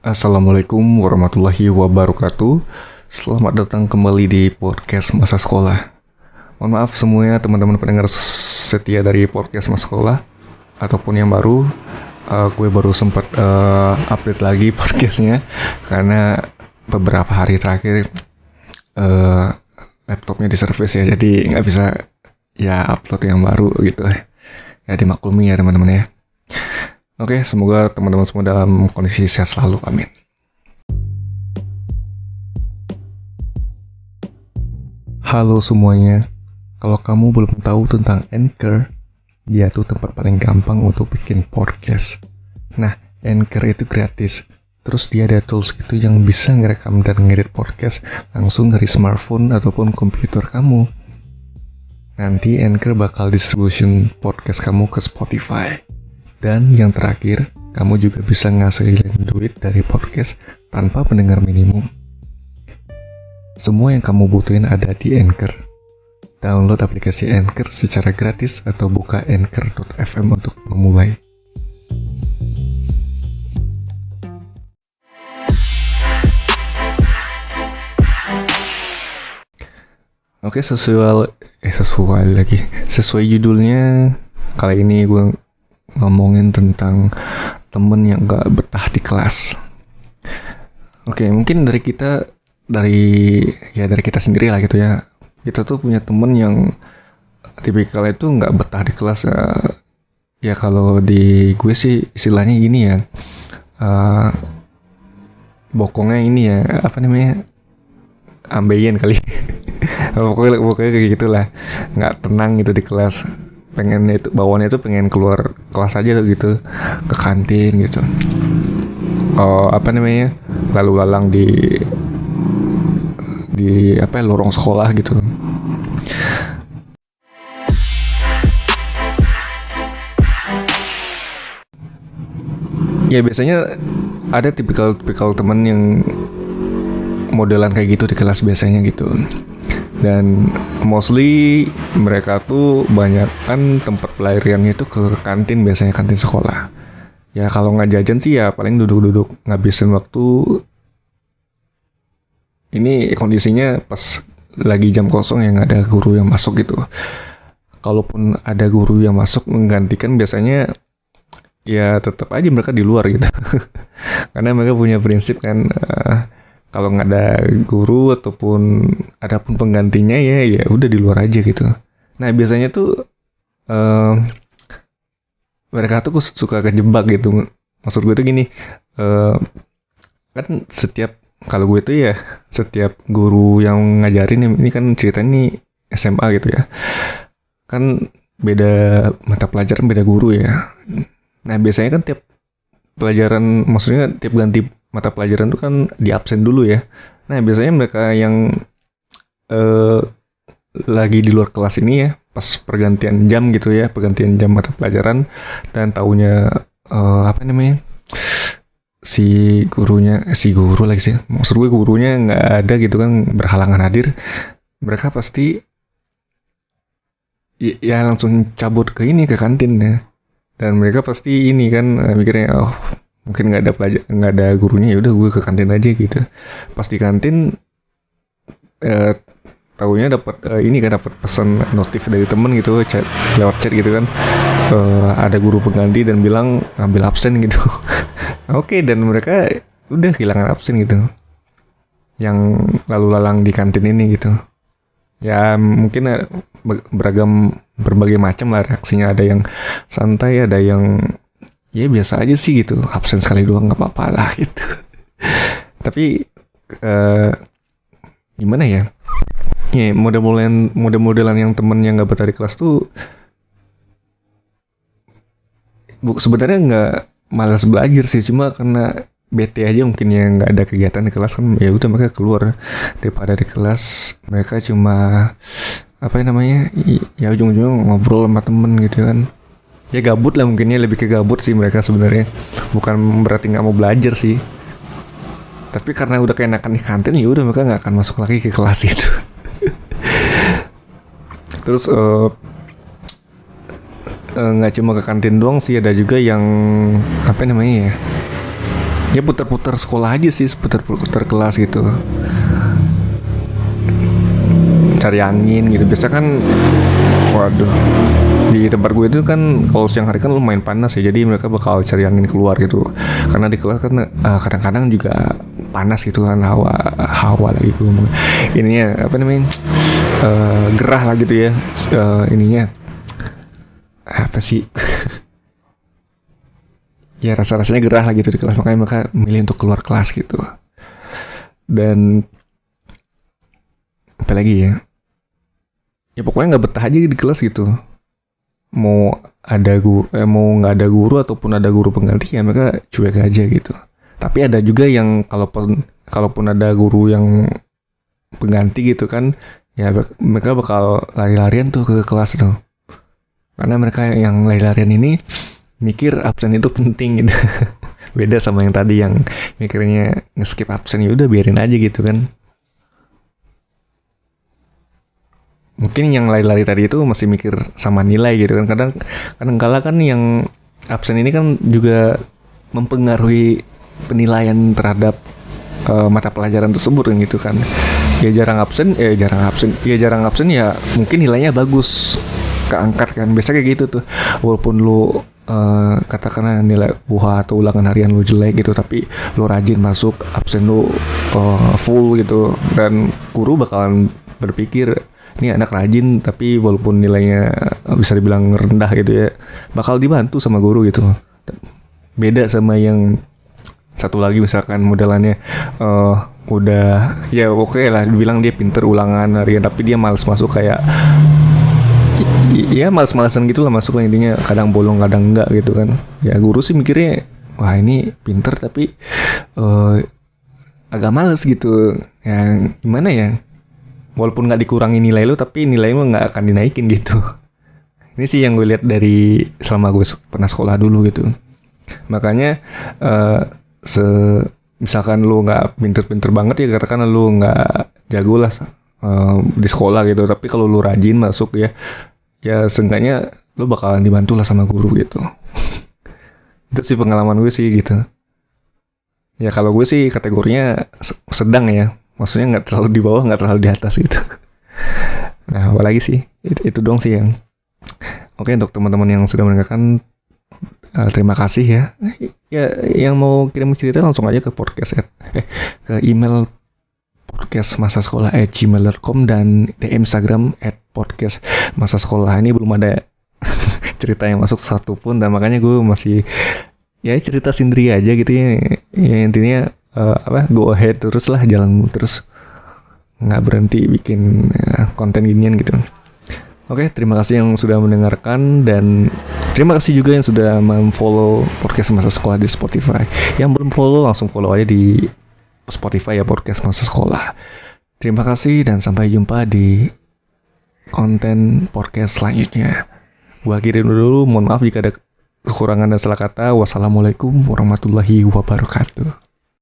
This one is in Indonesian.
Assalamualaikum warahmatullahi wabarakatuh. Selamat datang kembali di podcast Masa Sekolah. Mohon maaf semuanya teman-teman pendengar setia dari podcast Masa Sekolah ataupun yang baru. Gue baru sempat update lagi podcastnya karena beberapa hari terakhir laptopnya diservis ya, jadi nggak bisa ya upload yang baru gitu. Ya dimaklumi ya teman-teman ya. Oke, semoga teman-teman semua dalam kondisi sehat selalu, amin. Halo semuanya, kalau kamu belum tahu tentang Anchor, dia tuh tempat paling gampang untuk bikin podcast. Nah, Anchor itu gratis. Terus dia ada tools gitu yang bisa ngerekam dan ngedit podcast langsung dari smartphone ataupun komputer kamu. Nanti Anchor bakal distribution podcast kamu ke Spotify. Dan yang terakhir, kamu juga bisa ngasilin duit dari podcast tanpa pendengar minimum. Semua yang kamu butuhin ada di Anchor. Download aplikasi Anchor secara gratis atau buka anchor.fm untuk memulai. Oke, sesuai judulnya, kali ini gue ngomongin tentang temen yang gak betah di kelas. Oke, mungkin dari kita sendiri lah gitu ya. Kita tuh punya temen yang tipikal itu gak betah di kelas. Ya kalau di gue sih istilahnya gini ya, bokongnya ini ya, apa namanya, ambeien kali. pokoknya kayak gitulah, nggak tenang gitu di kelas. Bawaannya itu pengen keluar kelas aja gitu, ke kantin gitu. Lalu lalang di lorong sekolah gitu. Ya biasanya ada tipikal teman yang modelan kayak gitu di kelas biasanya gitu. Dan mostly mereka tuh banyak kan tempat pelariannya itu ke kantin, biasanya kantin sekolah. Ya kalau nggak jajan sih ya paling duduk-duduk ngabisin waktu. Ini kondisinya pas lagi jam kosong yang ada guru yang masuk gitu. Kalaupun ada guru yang masuk menggantikan, biasanya ya tetap aja mereka di luar gitu. Karena mereka punya prinsip kan, kalau nggak ada guru ataupun ada pun penggantinya ya udah di luar aja gitu. Nah biasanya tuh mereka tuh suka kejebak gitu. Maksud gue tuh gini, kan kalau gue tuh ya setiap guru yang ngajarin, ini kan ceritanya nih SMA gitu ya, kan beda mata pelajaran, beda guru ya. Nah biasanya kan tiap pelajaran, maksudnya tiap ganti mata pelajaran itu kan di absen dulu ya. Nah biasanya mereka yang lagi di luar kelas ini ya, pas pergantian jam gitu ya, pergantian jam mata pelajaran, dan taunya si guru lagi sih, maksud gue gurunya nggak ada gitu kan, berhalangan hadir, mereka pasti ya langsung cabut ke kantin ya. Dan mereka pasti ini kan mikirnya, mungkin nggak ada gurunya, ya udah gue ke kantin aja gitu. Pas di kantin taunya dapat pesan notif dari temen gitu, lewat chat gitu kan, ada guru pengganti dan bilang ngambil absen gitu. Oke, dan mereka udah kehilangan absen gitu, yang lalu lalang di kantin ini gitu. Ya mungkin berbagai macam lah reaksinya. Ada yang santai, ada yang ya biasa aja sih gitu, absen sekali doang nggak apa-apa lah gitu. Tapi gimana ya, ya model-modelan yang temen yang nggak betah di kelas tuh sebenarnya nggak malas belajar sih, cuma karena bete aja mungkin, ya nggak ada kegiatan di kelas kan, ya udah mereka keluar. Daripada di kelas mereka cuma ya ujung-ujungnya ngobrol sama temen gitu kan. Ya gabut lah, mungkinnya lebih ke gabut sih mereka sebenarnya, bukan berarti nggak mau belajar sih. Tapi karena udah keenakan di kantin, ya udah mereka nggak akan masuk lagi ke kelas itu. Terus nggak cuma ke kantin doang sih, ada juga yang ya putar-putar sekolah aja sih, putar-putar kelas gitu, cari angin gitu. Biasa kan, waduh, di tempat gue itu kan kalau siang hari kan lumayan panas ya, jadi mereka bakal cari angin keluar gitu. Karena di kelas kan kadang-kadang juga panas gitu kan, hawa lagi gue ngomong. Ininya apa namanya, gerah lah gitu ya, ininya apa sih? Ya rasa-rasanya gerah lah gitu di kelas, makanya mereka milih untuk keluar kelas gitu. Dan apa lagi ya? Ya pokoknya nggak betah aja di kelas gitu. Mau nggak ada guru ataupun ada guru pengganti, ya mereka cuek aja gitu. Tapi ada juga yang kalaupun ada guru yang pengganti gitu kan, ya mereka bakal lari-larian tuh ke kelas tuh. Karena mereka yang lari-larian ini mikir absen itu penting gitu. Beda sama yang tadi yang mikirnya nge-skip absen, ya udah biarin aja gitu kan. Mungkin yang lari-lari tadi itu masih mikir sama nilai gitu kan. Kadang-kala kan yang absen ini kan juga mempengaruhi penilaian terhadap mata pelajaran tersebut kan gitu kan. Ya jarang absen ya mungkin nilainya bagus, keangkat kan. Biasa kayak gitu tuh. Walaupun lu katakanlah nilai UH atau ulangan harian lu jelek gitu, tapi lu rajin masuk, absen lu full gitu, dan guru bakalan berpikir ini anak rajin, tapi walaupun nilainya bisa dibilang rendah gitu ya, bakal dibantu sama guru gitu. Beda sama yang satu lagi misalkan modelannya udah ya oke lah dibilang dia pinter ulangan harian, tapi dia malas masuk, kayak ya malas-malasan gitu lah masuk lah intinya, kadang bolong kadang enggak gitu kan. Ya guru sih mikirnya wah ini pinter tapi agak males gitu ya, gimana ya, walaupun nggak dikurangi nilai lu, tapi nilai lu nggak akan dinaikin gitu. Ini sih yang gue lihat dari selama gue pernah sekolah dulu gitu. Makanya misalkan lu nggak pinter-pinter banget ya, katakan lu nggak jago lah di sekolah gitu, tapi kalau lu rajin masuk ya seenggaknya lu bakalan dibantu lah sama guru gitu. Itu sih pengalaman gue sih gitu. Ya kalau gue sih kategorinya sedang ya, maksudnya nggak terlalu di bawah, nggak terlalu di atas gitu. Nah, apalagi sih itu dong sih yang oke. Untuk teman-teman yang sudah mendengarkan, terima kasih ya. Ya yang mau kirim cerita langsung aja ke ke email podcastmasasekolah@gmail.com dan DM Instagram @podcastmasasekolah. Ini belum ada cerita yang masuk satu pun, dan makanya gue masih ya cerita sendiri aja gitu ya. Ya intinya go ahead terus lah, jalan terus, nggak berhenti bikin konten ginian gitu. Oke, terima kasih yang sudah mendengarkan, dan terima kasih juga yang sudah memfollow podcast Masa Sekolah di Spotify. Yang belum follow langsung follow aja di Spotify ya, podcast Masa Sekolah. Terima kasih dan sampai jumpa di konten podcast selanjutnya. Gua akhirin dulu, mohon maaf jika ada kekurangan dan salah kata. Wassalamualaikum warahmatullahi wabarakatuh.